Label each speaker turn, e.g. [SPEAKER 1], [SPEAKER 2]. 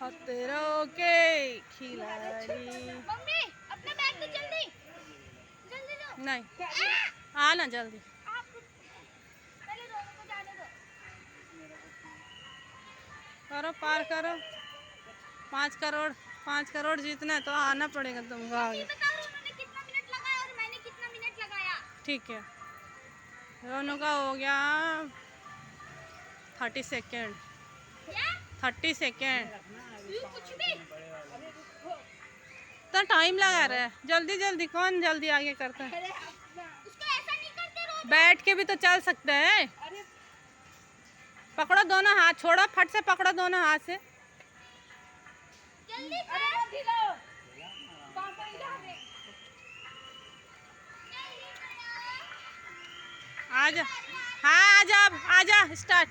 [SPEAKER 1] खतरों के खिलाड़ी।
[SPEAKER 2] मम्मी अपना बैग तो जल्दी जल्दी लो।
[SPEAKER 1] नहीं आना जल्दी।
[SPEAKER 2] आप पहले दोनों को जाने दो।
[SPEAKER 1] करो पार करो। 5 करोड़ जीतना है तो आना पड़ेगा तुमको आगे।
[SPEAKER 2] बताओ उन्होंने कितना मिनट लगाया और मैंने कितना मिनट लगाया।
[SPEAKER 1] ठीक है दोनों का हो गया 30 सेकेंड।
[SPEAKER 2] क्या
[SPEAKER 1] 30 सेकेंड
[SPEAKER 2] कुछ भी
[SPEAKER 1] तो टाइम लगा रहा है। जल्दी जल्दी कौन जल्दी आगे करता है।
[SPEAKER 2] उसको ऐसा नहीं करते रोज।
[SPEAKER 1] बैठ के भी तो चल सकते हैं। पकड़ो दोनों हाथ छोड़ो फट से पकड़ो दोनों हाथ से।
[SPEAKER 2] जल्दी
[SPEAKER 1] आजा हाँ आजा आजा स्टार्ट।